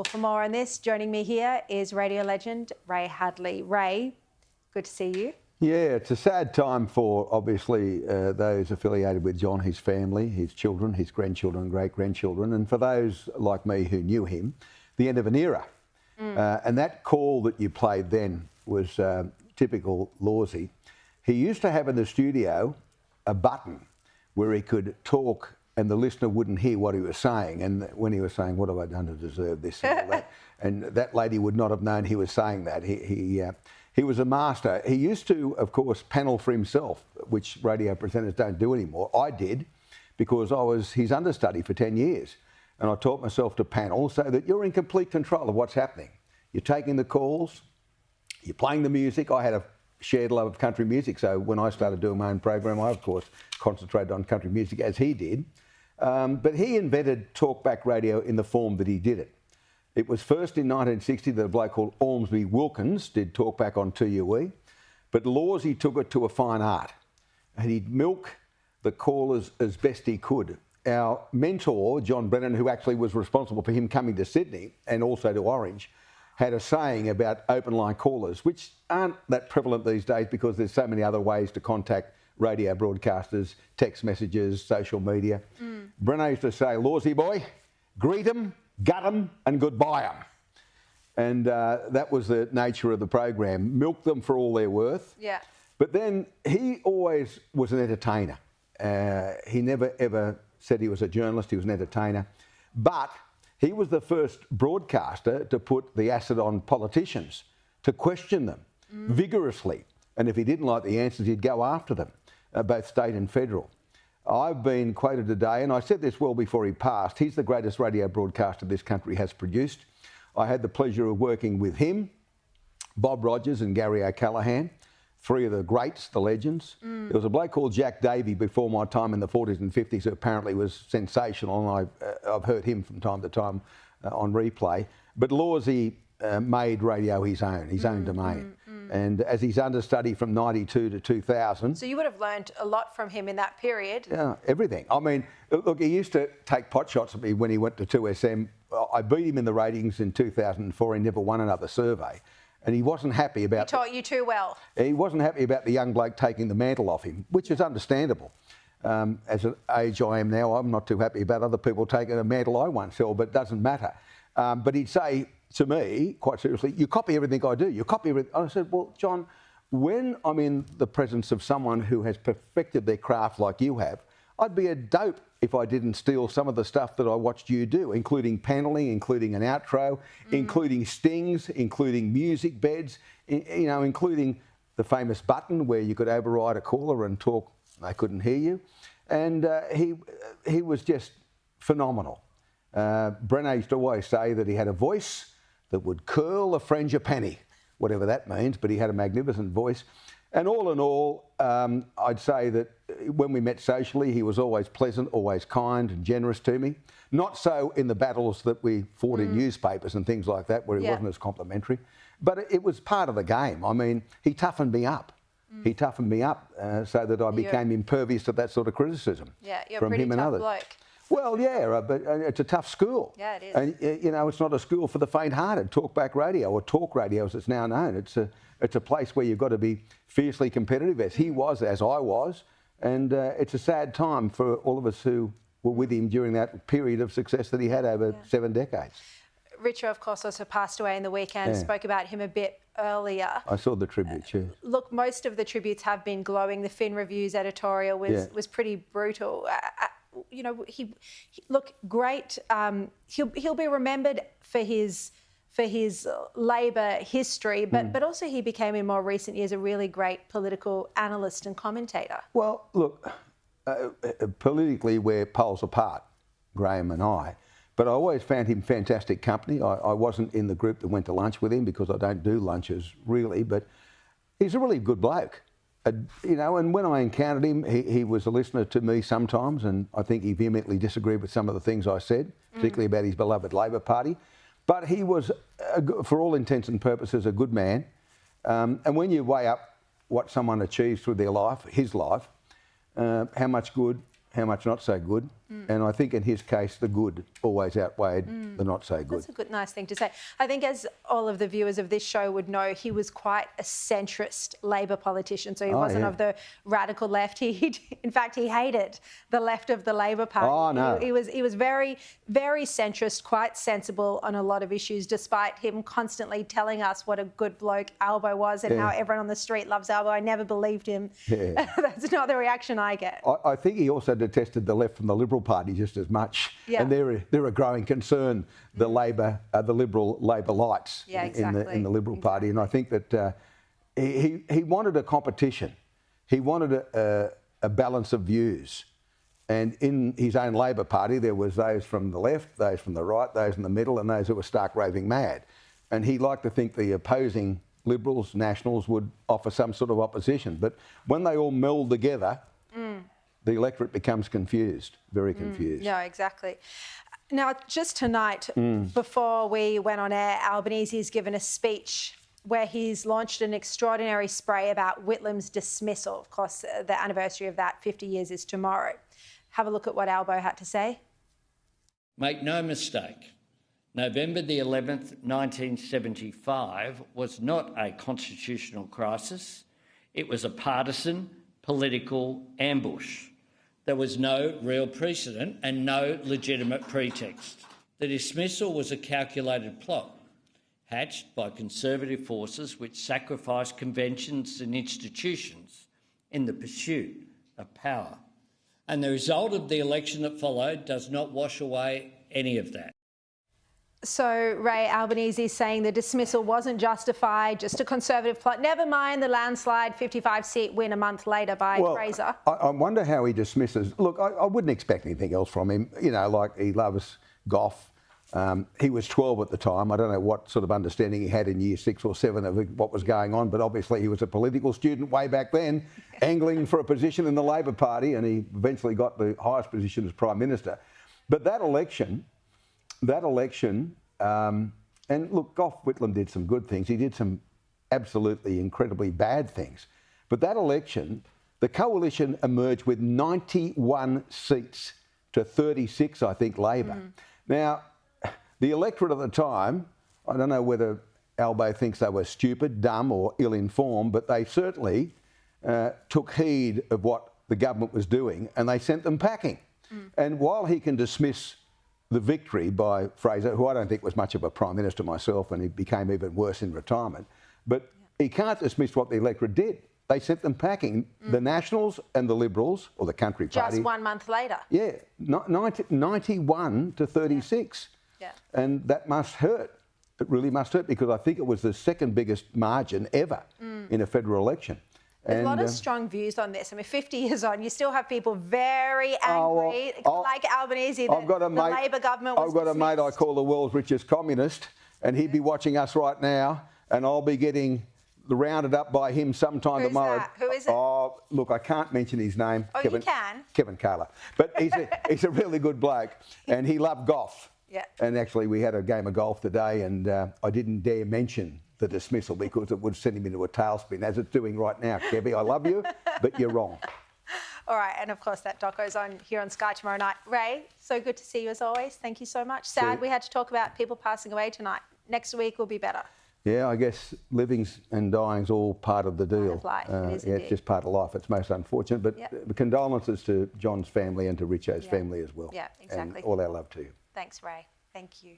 Well, for more on this, joining me here is radio legend Ray Hadley. Ray, good to see you. Yeah, it's a sad time for, obviously, those affiliated with John, his family, his children, his grandchildren, great-grandchildren, and for those like me who knew him, the end of an era. And that call that you played then was typical Lawsy. He used to have in the studio a button where he could talk and the listener wouldn't hear what he was saying. And when he was saying, "What have I done to deserve this?" and all that, and that lady would not have known he was saying that. He was a master. He used to, of course, panel for himself, which radio presenters don't do anymore. I did, because I was his understudy for 10 years. And I taught myself to panel so that you're in complete control of what's happening. You're taking the calls, you're playing the music. I had a shared love of country music, so when I started doing my own program, I, of course, concentrated on country music, as he did. But he invented talkback radio in the form that he did it. It was first in 1960 that a bloke called Ormsby Wilkins did talkback on 2UE, but Lawsy took it to a fine art, and he'd milk the callers as best he could. Our mentor, John Brennan, who actually was responsible for him coming to Sydney and also to Orange, had a saying about open line callers, which aren't that prevalent these days because there's so many other ways to contact radio broadcasters, text messages, social media. Brennan used to say, "Lawsy boy, greet 'em, gut 'em and goodbye 'em." And that was the nature of the program. Milk them for all they're worth. Yeah. But then he always was an entertainer. He never ever said he was a journalist, he was an entertainer. But he was the first broadcaster to put the acid on politicians, to question them vigorously. And if he didn't like the answers, he'd go after them, both state and federal. I've been quoted today, and I said this well before he passed, he's the greatest radio broadcaster this country has produced. I had the pleasure of working with him, Bob Rogers and Gary O'Callaghan, three of the greats, the legends. There was a bloke called Jack Davey before my time in the 40s and 50s who apparently was sensational, and I've heard him from time to time on replay. But Lawsy made radio his own domain. And as his understudy from 92 to 2000... So you would have learned a lot from him in that period. Yeah, everything. I mean, look, he used to take pot shots at me when he went to 2SM. I beat him in the ratings in 2004. He never won another survey. And he wasn't happy about... He taught you too well. He wasn't happy about the young bloke taking the mantle off him, which is understandable. As an age I am now, I'm not too happy about other people taking a mantle I once held, but it doesn't matter. But he'd say to me, quite seriously, "You copy everything I do. You copy everything." I said, "Well, John, when I'm in the presence of someone who has perfected their craft like you have, I'd be a dope if I didn't steal some of the stuff that I watched you do, including paneling, including an outro, including stings, including music beds, you know, including the famous button where you could override a caller and talk, they couldn't hear you." And he was just phenomenal. Brennan used to always say that he had a voice that would curl a frangipani, whatever that means, but he had a magnificent voice. And all in all, I'd say that when we met socially, he was always pleasant, always kind and generous to me. Not so in the battles that we fought in newspapers and things like that, where he wasn't as complimentary. But it was part of the game. I mean, he toughened me up. He toughened me up so that I became impervious to that sort of criticism from him and others. Bloke. Well, yeah, but it's a tough school. Yeah, it is. And, you know, it's not a school for the faint-hearted. Talkback radio, or talk radio as it's now known, it's a place where you've got to be fiercely competitive, as he was, as I was. And it's a sad time for all of us who were with him during that period of success that he had over 7 decades. Richard, of course, also passed away in the weekend. Spoke about him a bit earlier. I saw the tribute, yeah. Look, most of the tributes have been glowing. The Fin Review's editorial was pretty brutal. You know, he look great. He'll be remembered for his Labor history, but also he became in more recent years a really great political analyst and commentator. Well, look, politically we're poles apart, Graham and I, but I always found him fantastic company. I wasn't in the group that went to lunch with him because I don't do lunches really, but he's a really good bloke. You know, and when I encountered him, he was a listener to me sometimes, and I think he vehemently disagreed with some of the things I said, particularly about his beloved Labor Party. But he was, for all intents and purposes, a good man. And when you weigh up what someone achieves through their life, his life, how much good, how much not so good, And I think in his case, the good always outweighed the not so good. That's a good, nice thing to say. I think as all of the viewers of this show would know, he was quite a centrist Labor politician. So he wasn't of the radical left. In fact, he hated the left of the Labor Party. Oh, no. He was very, very centrist, quite sensible on a lot of issues, despite him constantly telling us what a good bloke Albo was and how everyone on the street loves Albo. I never believed him. Yeah. That's not the reaction I get. I think he also detested the left from the Liberal Party just as much. Yeah. And they're a growing concern, the Liberal Labor lights in the Liberal Party. And I think that he wanted a competition. He wanted a balance of views. And in his own Labor Party, there was those from the left, those from the right, those in the middle, and those who were stark raving mad. And he liked to think the opposing Liberals, Nationals would offer some sort of opposition. But when they all meld together, the electorate becomes confused, very confused. No, exactly. Now, just tonight, before we went on air, Albanese has given a speech where he's launched an extraordinary spray about Whitlam's dismissal. Of course, the anniversary of that, 50 years, is tomorrow. Have a look at what Albo had to say. Make no mistake, November the 11th, 1975 was not a constitutional crisis. It was a partisan political ambush. There was no real precedent and no legitimate pretext. The dismissal was a calculated plot, hatched by conservative forces which sacrificed conventions and institutions in the pursuit of power. And the result of the election that followed does not wash away any of that. So Ray, Albanese is saying the dismissal wasn't justified, just a conservative plot. Never mind the landslide 55-seat win a month later by Fraser. I wonder how he dismisses. Look, I wouldn't expect anything else from him. You know, like he loves golf. He was 12 at the time. I don't know what sort of understanding he had in year 6 or 7 of what was going on, but obviously he was a political student way back then, angling for a position in the Labor Party, and he eventually got the highest position as Prime Minister. But that election, and look, Gough Whitlam did some good things. He did some absolutely incredibly bad things. But that election, the coalition emerged with 91 seats to 36, I think, Labor. Now, the electorate at the time, I don't know whether Albo thinks they were stupid, dumb or ill-informed, but they certainly took heed of what the government was doing and they sent them packing. And while he can dismiss the victory by Fraser, who I don't think was much of a Prime Minister myself, and he became even worse in retirement, but he can't dismiss what the electorate did. They sent them packing. The Nationals and the Liberals, or the Country Party... Just 1 month later. Yeah, 91 to 36. Yeah. And that must hurt. It really must hurt, because I think it was the second biggest margin ever in a federal election. There's a lot of strong views on this. I mean, 50 years on, you still have people very angry, like Albanese, that the Labor government was I've got a mate I call the world's richest communist, and he'd be watching us right now, and I'll be getting rounded up by him sometime tomorrow. That? Who is it? Oh, look, I can't mention his name. Oh, Kevin, you can? Kevin Carla. But he's a really good bloke, and he loved golf. Yeah. And actually, we had a game of golf today, and I didn't dare mention the dismissal because it would send him into a tailspin, as it's doing right now. Kevy, I love you, but you're wrong. All right, and of course that doco's on here on Sky tomorrow night. Ray, so good to see you as always. Thank you so much. Sad we had to talk about people passing away tonight. Next week will be better. Yeah, I guess living's and dying's all part of the deal. Part of life. It is it's just part of life. It's most unfortunate, but condolences to John's family and to Richo's family as well. Yeah, exactly. And all our love to you. Thanks, Ray. Thank you.